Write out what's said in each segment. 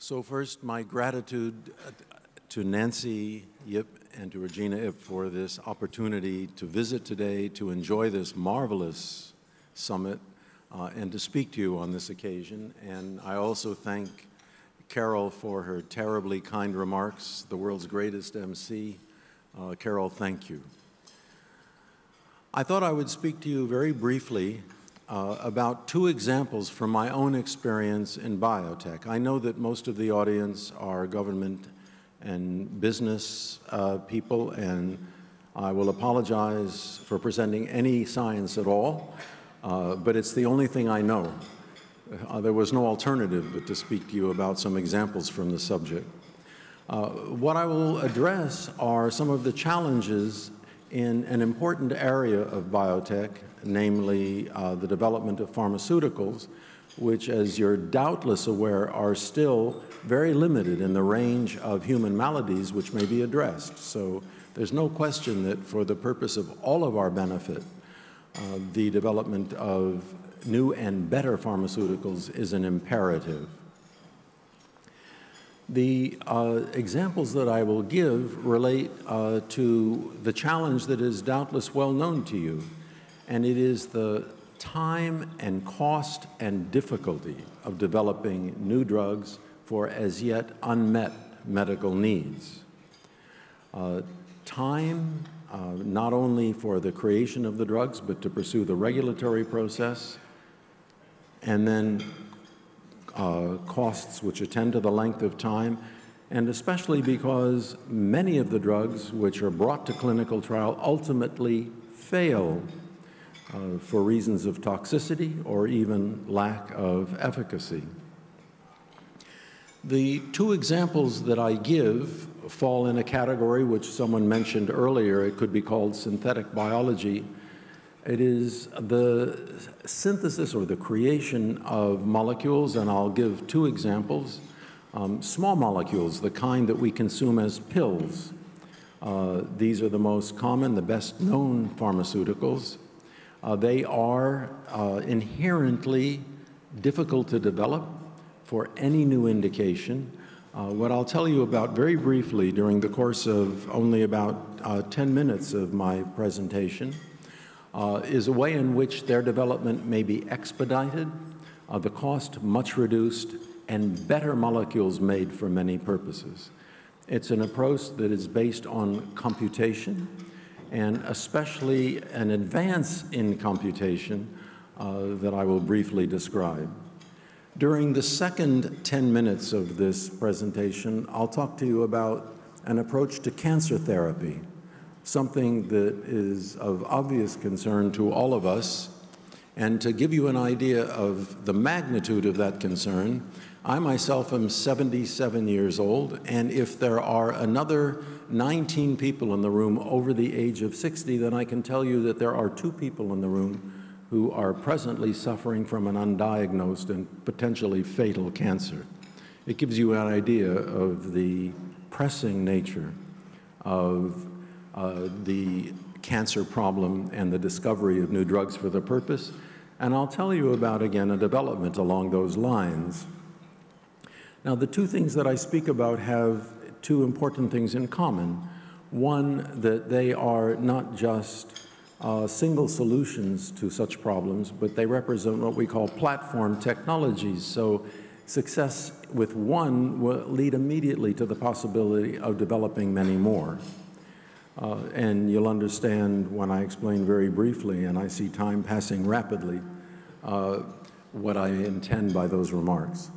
So first, my gratitude to Nancy Yip and to Regina Ip for this opportunity to visit today, to enjoy this marvelous summit, and to speak to you on this occasion. And I also thank Carol for her terribly kind remarks, the world's greatest MC. Carol, thank you. I thought I would speak to you very briefly about two examples from my own experience in biotech. I know that most of the audience are government and business people, and I will apologize for presenting any science at all, but it's the only thing I know. There was no alternative but to speak to you about some examples from the subject. What I will address are some of the challenges in an important area of biotech, namely the development of pharmaceuticals, which, as you're doubtless aware, are still very limited in the range of human maladies which may be addressed. So there's no question that for the purpose of all of our benefit, the development of new and better pharmaceuticals is an imperative. The examples that I will give relate to the challenge that is doubtless well known to you, and it is the time and cost and difficulty of developing new drugs for as yet unmet medical needs. Time, not only for the creation of the drugs, but to pursue the regulatory process, and then costs which attend to the length of time, and especially because many of the drugs which are brought to clinical trial ultimately fail for reasons of toxicity or even lack of efficacy. The two examples that I give fall in a category which someone mentioned earlier. It could be called synthetic biology. It is the synthesis or the creation of molecules, and I'll give two examples. Small molecules, the kind that we consume as pills. These are the most common, the best known pharmaceuticals. They are inherently difficult to develop for any new indication. What I'll tell you about very briefly during the course of only about 10 minutes of my presentation is a way in which their development may be expedited, the cost much reduced, and better molecules made for many purposes. It's an approach that is based on computation, and especially an advance in computation that I will briefly describe. During the second 10 minutes of this presentation, I'll talk to you about an approach to cancer therapy, something that is of obvious concern to all of us. And to give you an idea of the magnitude of that concern, I myself am 77 years old, and if there are another 19 people in the room over the age of 60, then I can tell you that there are 2 people in the room who are presently suffering from an undiagnosed and potentially fatal cancer. It gives you an idea of the pressing nature of the cancer problem and the discovery of new drugs for the purpose. And I'll tell you about, again, a development along those lines. Now, the two things that I speak about have two important things in common. One, that they are not just single solutions to such problems, but they represent what we call platform technologies. So success with one will lead immediately to the possibility of developing many more. And you'll understand when I explain very briefly, and I see time passing rapidly, what I intend by those remarks.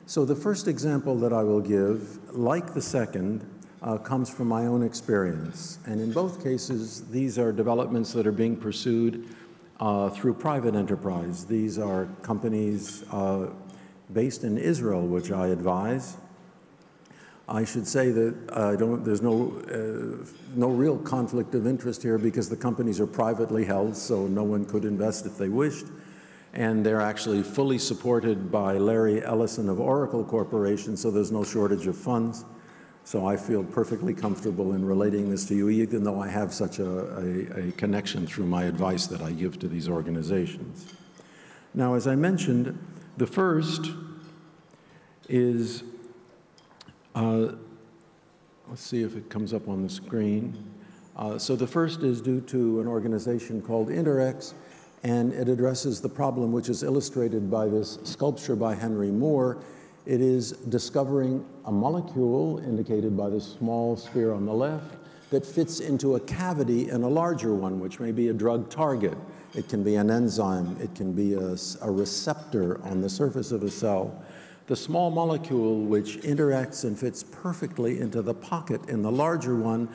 So the first example that I will give, like the second, comes from my own experience. And in both cases, these are developments that are being pursued through private enterprise. These are companies based in Israel, which I advise. I should say that there's no real conflict of interest here because the companies are privately held, so no one could invest if they wished. And they're actually fully supported by Larry Ellison of Oracle Corporation, so there's no shortage of funds. So I feel perfectly comfortable in relating this to you, even though I have such a connection through my advice that I give to these organizations. Now, as I mentioned, the first is Let's see if it comes up on the screen. So the first is due to an organization called Interx, and it addresses the problem which is illustrated by this sculpture by Henry Moore. It is discovering a molecule, indicated by the small sphere on the left, that fits into a cavity in a larger one, which may be a drug target. It can be an enzyme. It can be a receptor on the surface of a cell. The small molecule, which interacts and fits perfectly into the pocket in the larger one,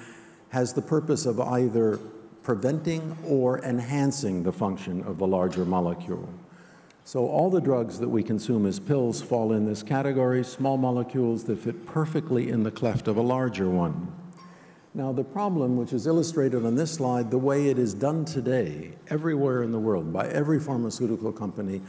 has the purpose of either preventing or enhancing the function of the larger molecule. So all the drugs that we consume as pills fall in this category, small molecules that fit perfectly in the cleft of a larger one. Now the problem, which is illustrated on this slide, the way it is done today, everywhere in the world, by every pharmaceutical company,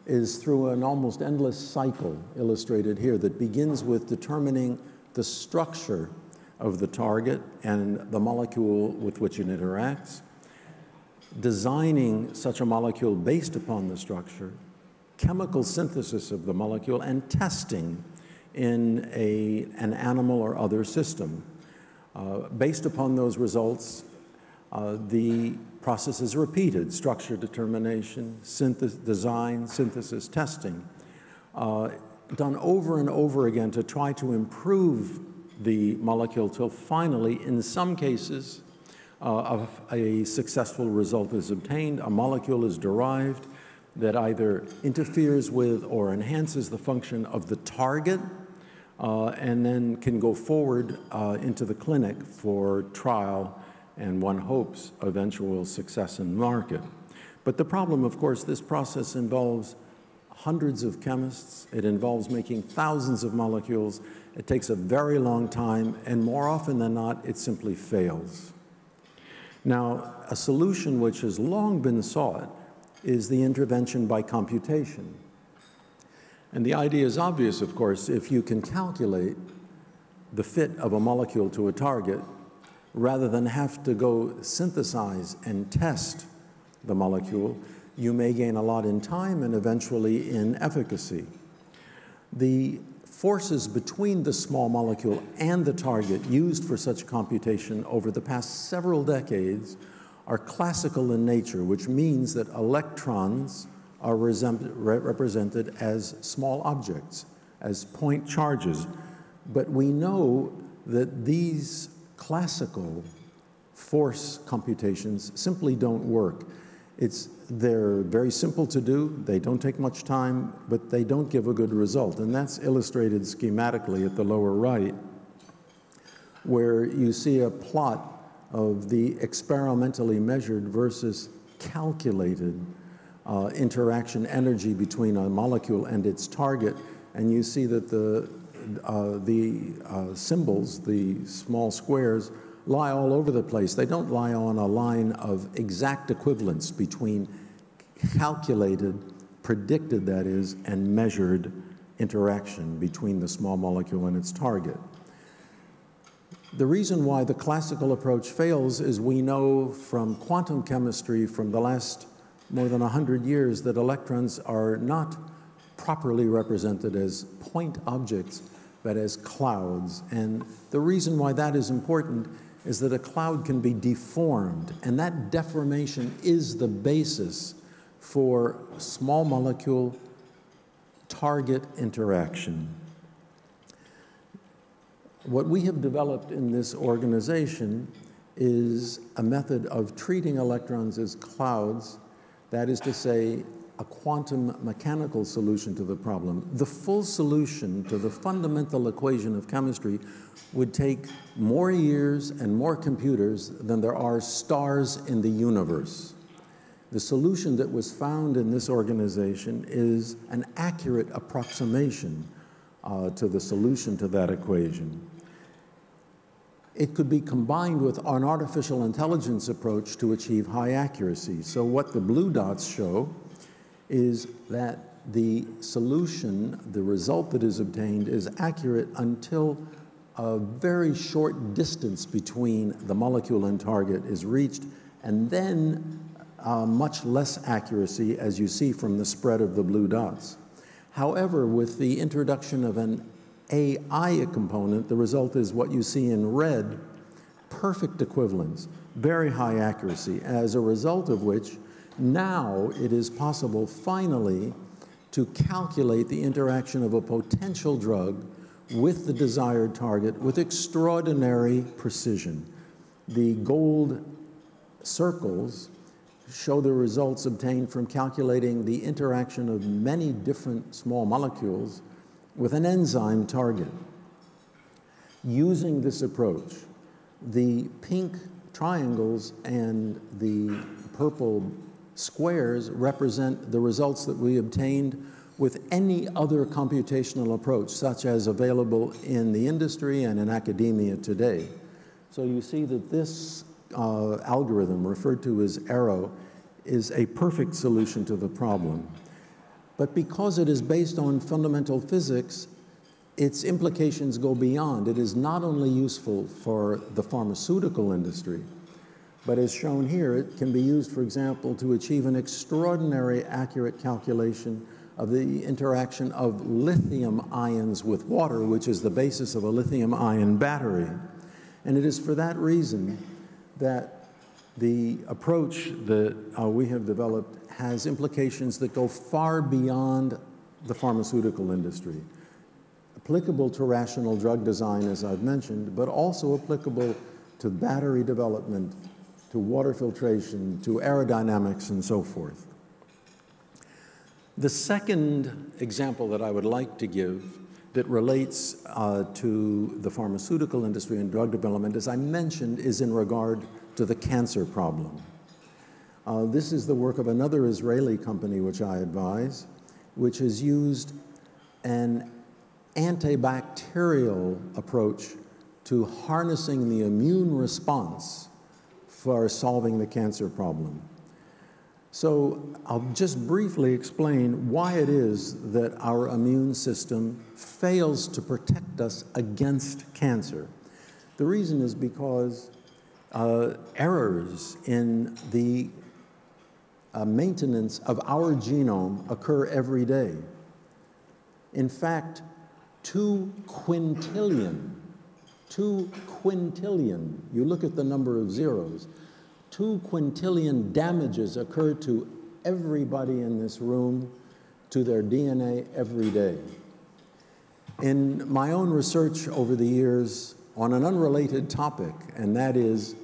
is through an almost endless cycle, illustrated here, that begins with determining the structure of the target and the molecule with which it interacts, designing such a molecule based upon the structure, chemical synthesis of the molecule, and testing in an animal or other system. Based upon those results, the process is repeated: structure determination, design, synthesis, testing, done over and over again to try to improve the molecule till finally, in some cases, a successful result is obtained. A molecule is derived that either interferes with or enhances the function of the target, and then can go forward into the clinic for trial, and one hopes eventual success in market. But the problem, of course, this process involves hundreds of chemists. It involves making thousands of molecules. It takes a very long time, and more often than not, it simply fails. Now, a solution which has long been sought is the intervention by computation. And the idea is obvious, of course. If you can calculate the fit of a molecule to a target, rather than have to go synthesize and test the molecule, you may gain a lot in time and eventually in efficacy. The forces between the small molecule and the target used for such computation over the past several decades are classical in nature, which means that electrons are represented as small objects, as point charges. But we know that these classical force computations simply don't work. They're very simple to do, they don't take much time, but they don't give a good result. And that's illustrated schematically at the lower right, where you see a plot of the experimentally measured versus calculated interaction energy between a molecule and its target. And you see that the symbols, the small squares, lie all over the place. They don't lie on a line of exact equivalence between calculated, predicted that is, and measured interaction between the small molecule and its target. The reason why the classical approach fails is we know from quantum chemistry from the last more than 100 years that electrons are not properly represented as point objects, but as clouds. And the reason why that is important is that a cloud can be deformed, and that deformation is the basis for small molecule target interaction. What we have developed in this organization is a method of treating electrons as clouds, that is to say, a quantum mechanical solution to the problem. The full solution to the fundamental equation of chemistry would take more years and more computers than there are stars in the universe. The solution that was found in this organization is an accurate approximation to the solution to that equation. It could be combined with an artificial intelligence approach to achieve high accuracy. So what the blue dots show is that the solution, the result that is obtained, is accurate until a very short distance between the molecule and target is reached, and then much less accuracy, as you see from the spread of the blue dots. However, with the introduction of an AI component, the result is what you see in red, perfect equivalence, very high accuracy, as a result of which now it is possible finally to calculate the interaction of a potential drug with the desired target with extraordinary precision. The gold circles show the results obtained from calculating the interaction of many different small molecules with an enzyme target. Using this approach, the pink triangles and the purple squares represent the results that we obtained with any other computational approach, such as available in the industry and in academia today. So you see that this algorithm, referred to as ARROW, is a perfect solution to the problem. But because it is based on fundamental physics, its implications go beyond. It is not only useful for the pharmaceutical industry, but as shown here, it can be used, for example, to achieve an extraordinary accurate calculation of the interaction of lithium ions with water, which is the basis of a lithium-ion battery. And it is for that reason that the approach that we have developed has implications that go far beyond the pharmaceutical industry, applicable to rational drug design, as I've mentioned, but also applicable to battery development, to water filtration, to aerodynamics, and so forth. The second example that I would like to give that relates to the pharmaceutical industry and drug development, as I mentioned, is in regard to the cancer problem. This is the work of another Israeli company which I advise, which has used an antibacterial approach to harnessing the immune response for solving the cancer problem. So I'll just briefly explain why it is that our immune system fails to protect us against cancer. The reason is because errors in the maintenance of our genome occur every day. In fact, 2 quintillion, you look at the number of zeros, 2 quintillion damages occur to everybody in this room, to their DNA every day. In my own research over the years on an unrelated topic, and that is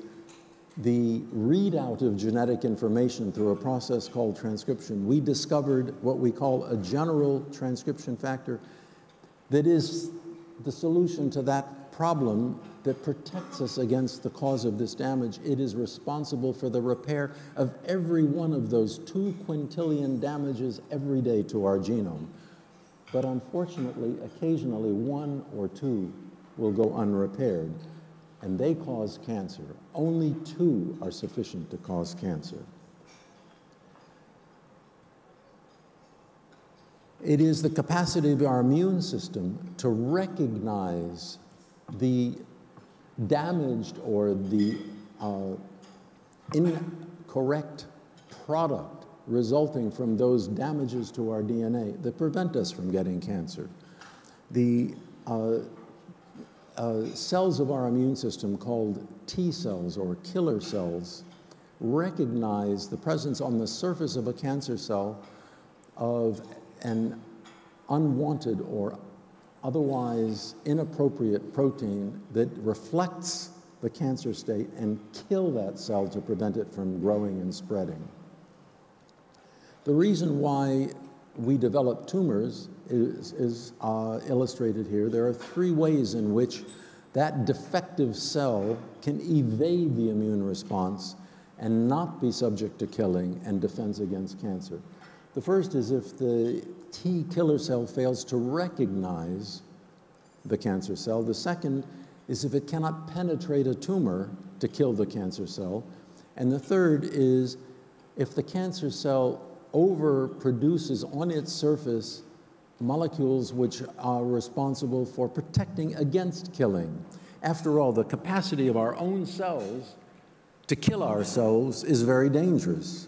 the readout of genetic information through a process called transcription, we discovered what we call a general transcription factor that is the solution to that problem that protects us against the cause of this damage. It is responsible for the repair of every one of those 2 quintillion damages every day to our genome. But unfortunately, occasionally 1 or 2 will go unrepaired, and they cause cancer. Only 2 are sufficient to cause cancer. It is the capacity of our immune system to recognize the damaged or the incorrect product resulting from those damages to our DNA that prevent us from getting cancer. The cells of our immune system, called T cells or killer cells, recognize the presence on the surface of a cancer cell of an unwanted or otherwise inappropriate protein that reflects the cancer state and kill that cell to prevent it from growing and spreading. The reason why we develop tumors is illustrated here. There are 3 ways in which that defective cell can evade the immune response and not be subject to killing and defense against cancer. The first is if the T killer cell fails to recognize the cancer cell. The second is if it cannot penetrate a tumor to kill the cancer cell. And the third is if the cancer cell overproduces on its surface molecules which are responsible for protecting against killing. After all, the capacity of our own cells to kill ourselves is very dangerous.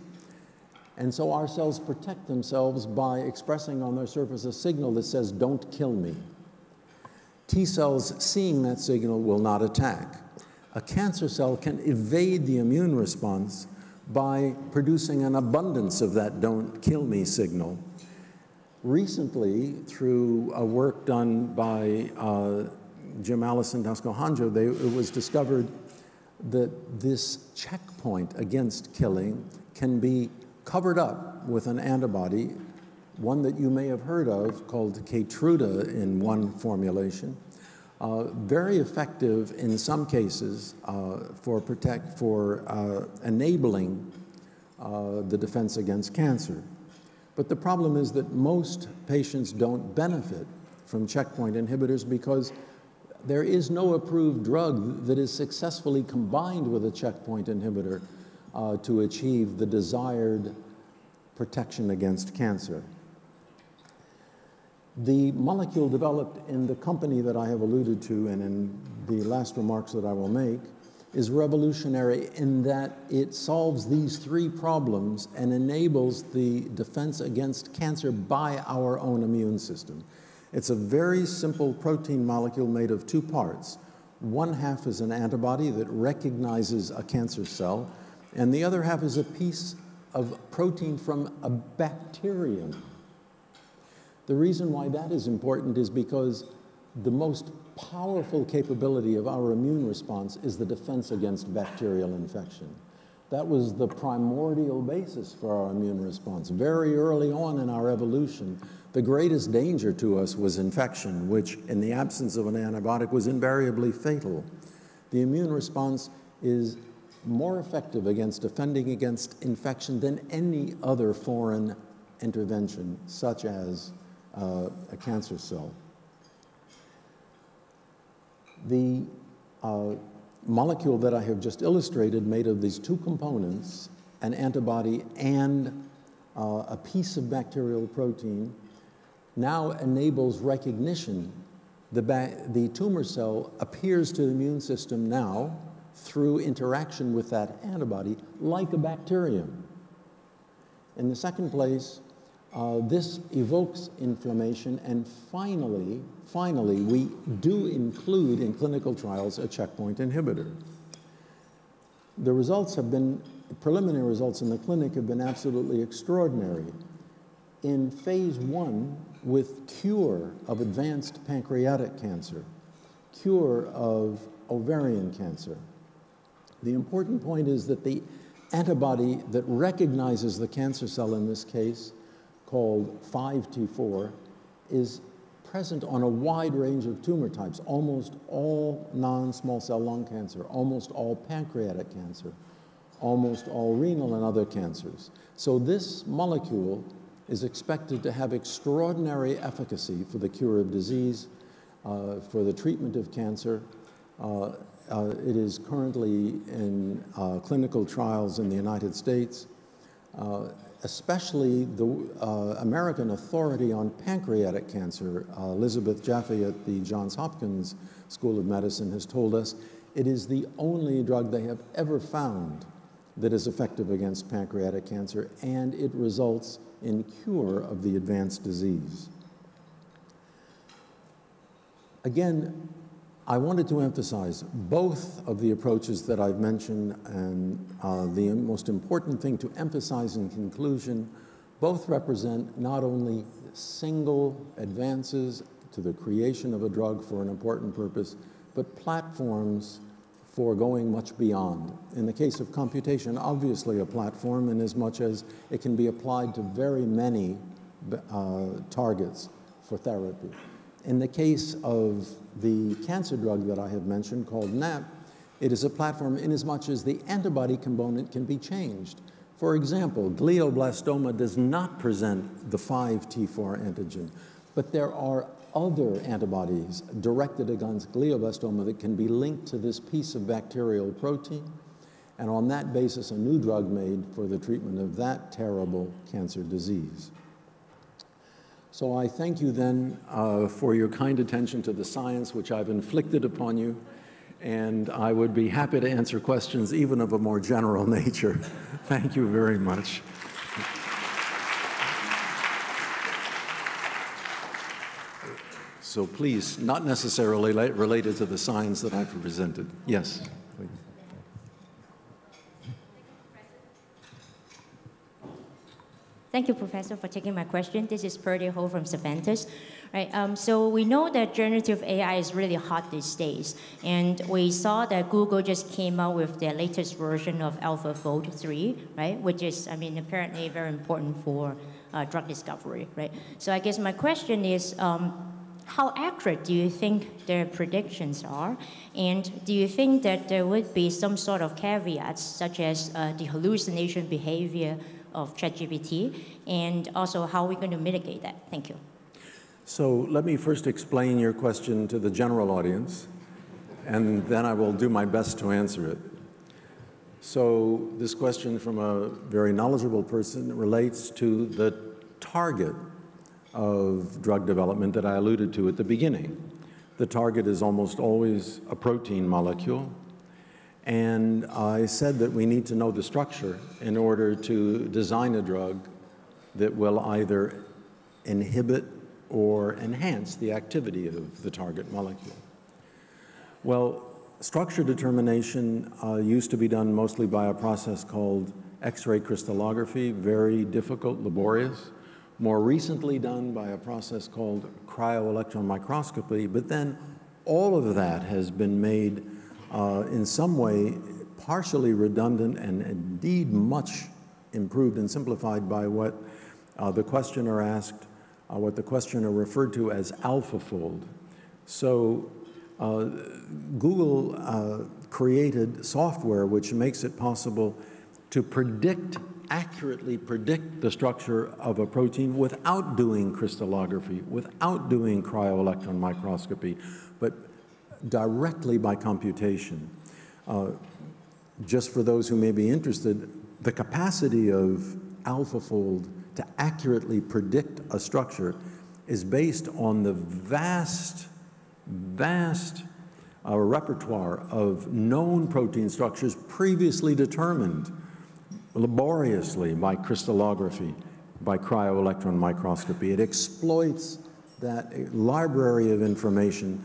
And so our cells protect themselves by expressing on their surface a signal that says, "Don't kill me." T cells seeing that signal will not attack. A cancer cell can evade the immune response by producing an abundance of that "don't kill me" signal. Recently, through a work done by Jim Allison, Tasco Hanjo, it was discovered that this checkpoint against killing can be covered up with an antibody, one that you may have heard of called Keytruda in one formulation, very effective in some cases for enabling the defense against cancer. But the problem is that most patients don't benefit from checkpoint inhibitors because there is no approved drug that is successfully combined with a checkpoint inhibitor to achieve the desired protection against cancer. The molecule developed in the company that I have alluded to and in the last remarks that I will make is revolutionary in that it solves these three problems and enables the defense against cancer by our own immune system. It's a very simple protein molecule made of two parts. One half is an antibody that recognizes a cancer cell, and the other half is a piece of protein from a bacterium. The reason why that is important is because the most powerful capability of our immune response is the defense against bacterial infection. That was the primordial basis for our immune response. Very early on in our evolution, the greatest danger to us was infection, which in the absence of an antibiotic was invariably fatal. The immune response is more effective against defending against infection than any other foreign intervention, such as a cancer cell. The molecule that I have just illustrated, made of these two components, an antibody and a piece of bacterial protein, now enables recognition. The tumor cell appears to the immune system now through interaction with that antibody like a bacterium. In the second place, this evokes inflammation, and finally, we do include in clinical trials a checkpoint inhibitor. The results have been, the preliminary results in the clinic have been absolutely extraordinary. In phase 1, with cure of advanced pancreatic cancer, cure of ovarian cancer, the important point is that the antibody that recognizes the cancer cell in this case, called 5T4, is present on a wide range of tumor types, almost all non-small cell lung cancer, almost all pancreatic cancer, almost all renal and other cancers. So this molecule is expected to have extraordinary efficacy for the cure of disease, for the treatment of cancer. It is currently in clinical trials in the United States. Especially the American Authority on Pancreatic Cancer, Elizabeth Jaffe at the Johns Hopkins School of Medicine, has told us it is the only drug they have ever found that is effective against pancreatic cancer, and it results in cure of the advanced disease. Again, I wanted to emphasize both of the approaches that I've mentioned, and the most important thing to emphasize in conclusion, both represent not only single advances to the creation of a drug for an important purpose, but platforms for going much beyond. In the case of computation, obviously a platform in as much as it can be applied to very many targets for therapy. In the case of the cancer drug that I have mentioned, called NAP, it is a platform in as much as the antibody component can be changed. For example, glioblastoma does not present the 5T4 antigen, but there are other antibodies directed against glioblastoma that can be linked to this piece of bacterial protein, and on that basis, a new drug made for the treatment of that terrible cancer disease. So I thank you then for your kind attention to the science which I've inflicted upon you, and I would be happy to answer questions even of a more general nature. Thank you very much. So please, not necessarily related to the signs that I've presented. Yes, please. Thank you, Professor, for taking my question. This is Purdy Ho from Cervantes. Right, so we know that generative AI is really hot these days, and we saw that Google just came out with their latest version of AlphaFold 3, right, which is, I mean, apparently very important for drug discovery, right? So I guess my question is, how accurate do you think their predictions are? And do you think that there would be some sort of caveats, such as the hallucination behavior of ChatGPT, and also how are we going to mitigate that? Thank you. So let me first explain your question to the general audience, and then I will do my best to answer it. So this question from a very knowledgeable person relates to the target of drug development that I alluded to at the beginning. The target is almost always a protein molecule, and I said that we need to know the structure in order to design a drug that will either inhibit or enhance the activity of the target molecule. Well, structure determination used to be done mostly by a process called X-ray crystallography, very difficult, laborious. More recently done by a process called cryo-electron microscopy, but then all of that has been made in some way partially redundant and indeed much improved and simplified by what the questioner asked, what the questioner referred to as AlphaFold. So Google created software which makes it possible to accurately predict the structure of a protein without doing crystallography, without doing cryo-electron microscopy, but directly by computation. Just for those who may be interested, the capacity of AlphaFold to accurately predict a structure is based on the vast repertoire of known protein structures previously determined laboriously by crystallography, by cryo-electron microscopy. It exploits that library of information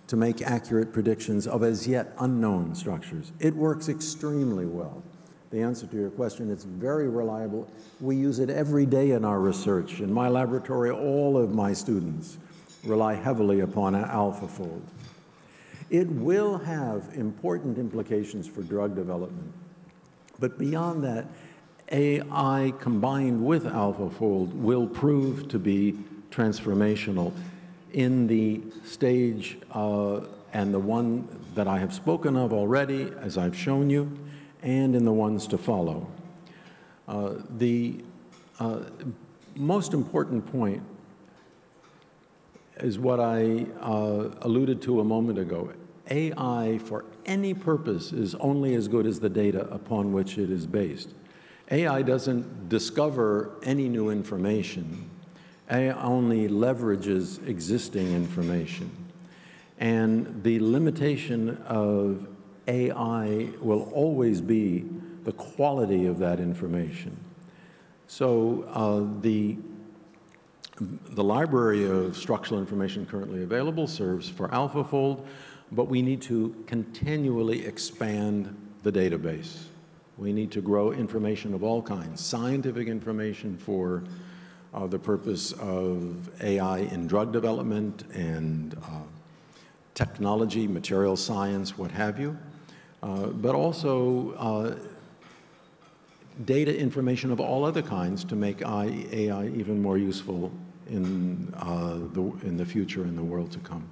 to make accurate predictions of as yet unknown structures. It works extremely well. The answer to your question, it's very reliable. We use it every day in our research. In my laboratory, all of my students rely heavily upon AlphaFold. It will have important implications for drug development. But beyond that, AI combined with AlphaFold will prove to be transformational in the stage and the one that I have spoken of already, as I've shown you, and in the ones to follow. The most important point is what I alluded to a moment ago. AI, for any purpose, is only as good as the data upon which it is based. AI doesn't discover any new information. AI only leverages existing information. And the limitation of AI will always be the quality of that information. So the library of structural information currently available serves for AlphaFold, but we need to continually expand the database. We need to grow information of all kinds, scientific information for the purpose of AI in drug development and technology, material science, what have you, but also data information of all other kinds to make AI even more useful in the future, in the world to come.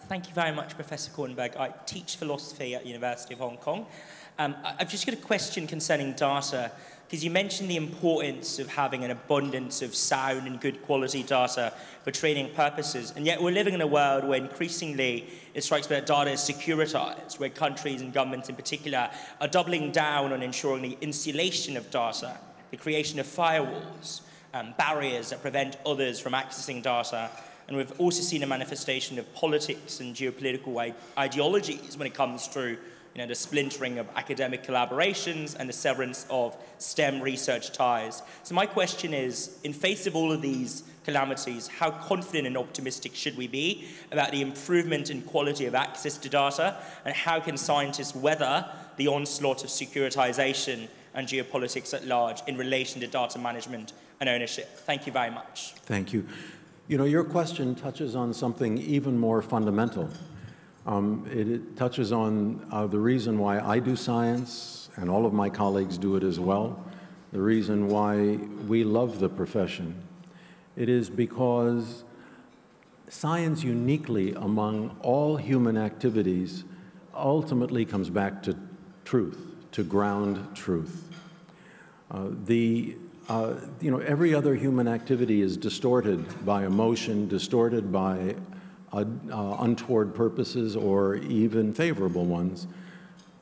Thank you very much, Professor Kornberg. I teach philosophy at the University of Hong Kong. I've just got a question concerning data, because you mentioned the importance of having an abundance of sound and good quality data for training purposes, and yet we're living in a world where increasingly it strikes me that data is securitized, where countries and governments in particular are doubling down on ensuring the insulation of data, the creation of firewalls, barriers that prevent others from accessing data. And we've also seen a manifestation of politics and geopolitical ideologies when it comes to the splintering of academic collaborations and the severance of STEM research ties. So my question is, in face of all of these calamities, how confident and optimistic should we be about the improvement in quality of access to data, and how can scientists weather the onslaught of securitization and geopolitics at large in relation to data management and ownership? Thank you very much. Thank you. Your question touches on something even more fundamental. It touches on the reason why I do science, and all of my colleagues do it as well, the reason why we love the profession. It is because science uniquely among all human activities ultimately comes back to truth, to ground truth. Every other human activity is distorted by emotion, distorted by untoward purposes or even favorable ones.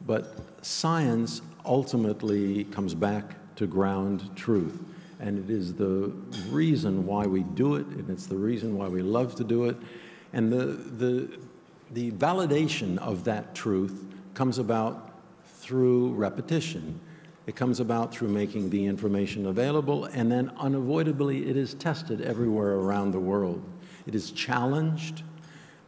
But science ultimately comes back to ground truth. And it is the reason why we do it, and it's the reason why we love to do it. And the validation of that truth comes about through repetition. It comes about through making the information available, and then unavoidably it is tested everywhere around the world. It is challenged.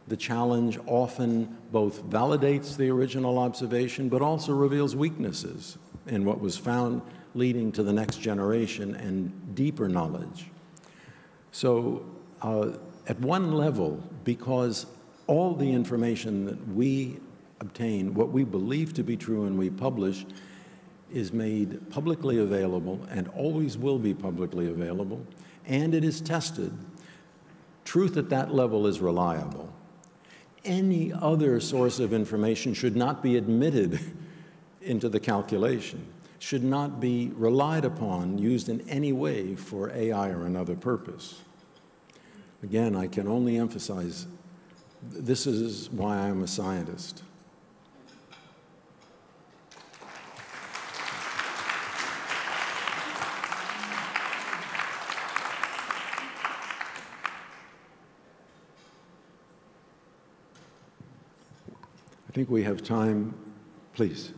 The challenge often both validates the original observation, but also reveals weaknesses in what was found, leading to the next generation and deeper knowledge. So at one level, because all the information that we obtain, what we believe to be true and we publish, is made publicly available and always will be publicly available, and it is tested, truth at that level is reliable. Any other source of information should not be admitted into the calculation, should not be relied upon, used in any way for AI or another purpose. Again, I can only emphasize, this is why I'm a scientist. I think we have time, please.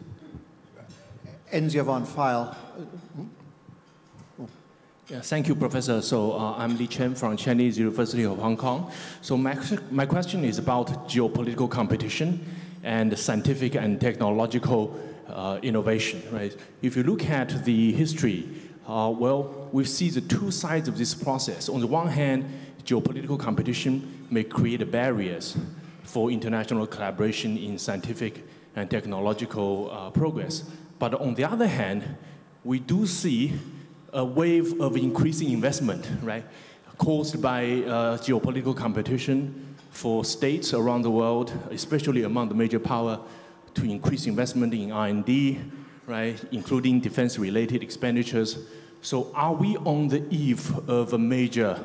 Ends you have on file. Yeah, thank you, Professor. So I'm Li Chen from Chinese University of Hong Kong. So my question is about geopolitical competition and scientific and technological innovation, right? If you look at the history, we see the two sides of this process. On the one hand, geopolitical competition may create barriers for international collaboration in scientific and technological progress. But on the other hand, we do see a wave of increasing investment, right, caused by geopolitical competition for states around the world, especially among the major power, to increase investment in R&D, right, including defense-related expenditures. So are we on the eve of a major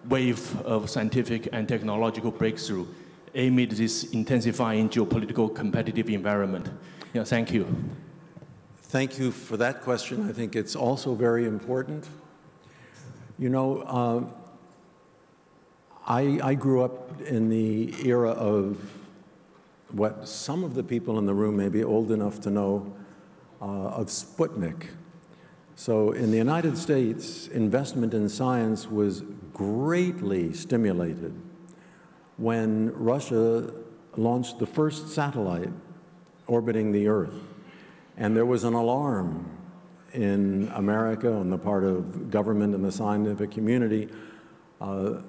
wave of scientific and technological breakthrough amid this intensifying geopolitical competitive environment? Yeah, thank you. Thank you for that question. I think it's also very important. I grew up in the era of what some of the people in the room may be old enough to know of Sputnik. So in the United States, investment in science was greatly stimulated when Russia launched the first satellite orbiting the Earth. And there was an alarm in America on the part of government and the scientific community of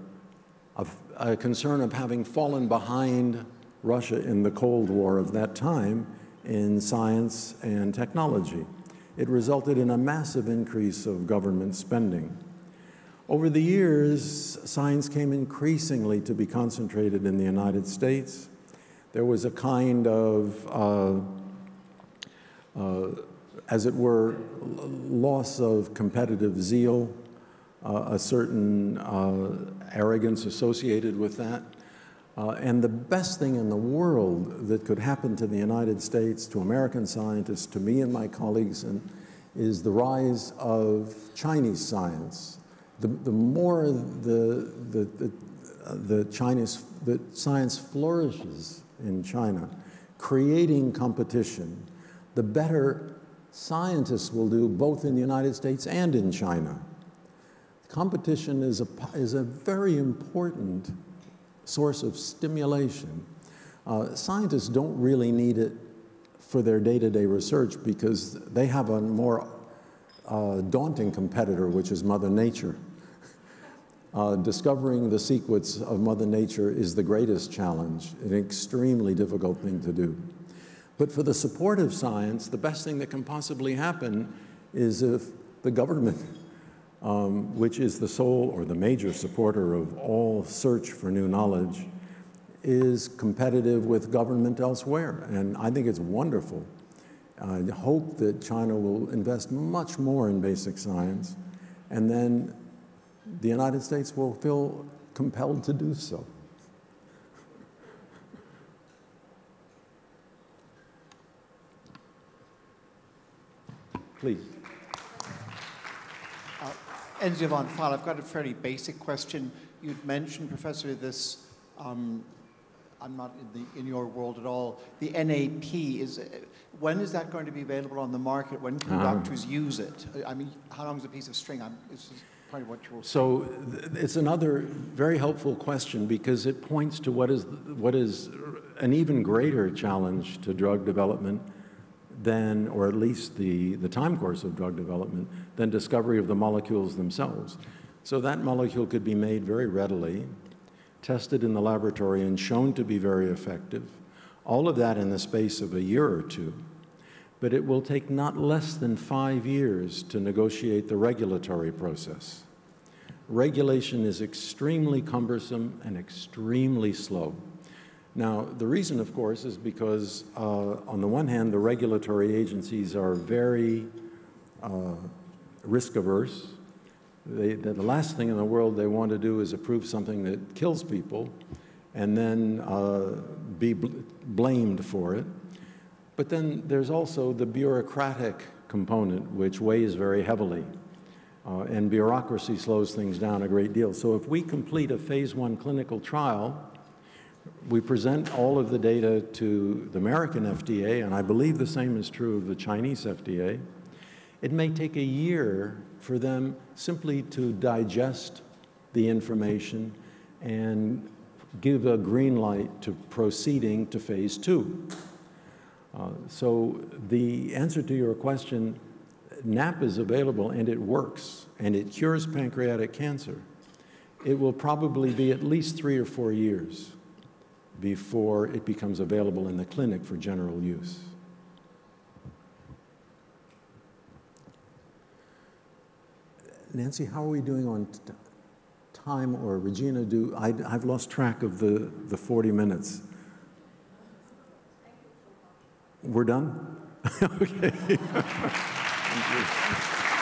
a concern of having fallen behind Russia in the Cold War of that time in science and technology. It resulted in a massive increase of government spending. Over the years, science came increasingly to be concentrated in the United States. There was a kind of as it were, loss of competitive zeal, a certain arrogance associated with that. And the best thing in the world that could happen to the United States, to American scientists, to me and my colleagues, is the rise of Chinese science. The more the science flourishes in China, creating competition, the better scientists will do both in the United States and in China. Competition is a very important source of stimulation. Scientists don't really need it for their day-to-day research because they have a more daunting competitor, which is Mother Nature. Discovering the secrets of Mother Nature is the greatest challenge, an extremely difficult thing to do. But for the support of science, the best thing that can possibly happen is if the government, which is the sole or the major supporter of all search for new knowledge, is competitive with government elsewhere. And I think it's wonderful. I hope that China will invest much more in basic science, and then the United States will feel compelled to do so. Please. Enzio von Pfeil, I've got a fairly basic question. You'd mentioned, Professor, this, I'm not in your world at all, the NAP, when is that going to be available on the market? When can doctors use it? I mean, how long is a piece of string? This is probably what you're So it's another very helpful question because it points to what is an even greater challenge to drug development than, or at least the time course of drug development, than discovery of the molecules themselves. So that molecule could be made very readily, tested in the laboratory and shown to be very effective, all of that in the space of a year or two. But it will take not less than 5 years to negotiate the regulatory process. Regulation is extremely cumbersome and extremely slow. Now, the reason, of course, is because, on the one hand, the regulatory agencies are very risk-averse. The last thing in the world they want to do is approve something that kills people and then be blamed for it. But then there's also the bureaucratic component, which weighs very heavily. And bureaucracy slows things down a great deal. So if we complete a phase 1 clinical trial, we present all of the data to the American FDA, and I believe the same is true of the Chinese FDA. It may take a year for them simply to digest the information and give a green light to proceeding to phase 2. So the answer to your question, NAP is available and it works, and it cures pancreatic cancer. It will probably be at least 3 or 4 years before it becomes available in the clinic for general use. Nancy, how are we doing on time? Or Regina, I've lost track of the 40 minutes. We're done? Okay. Thank you.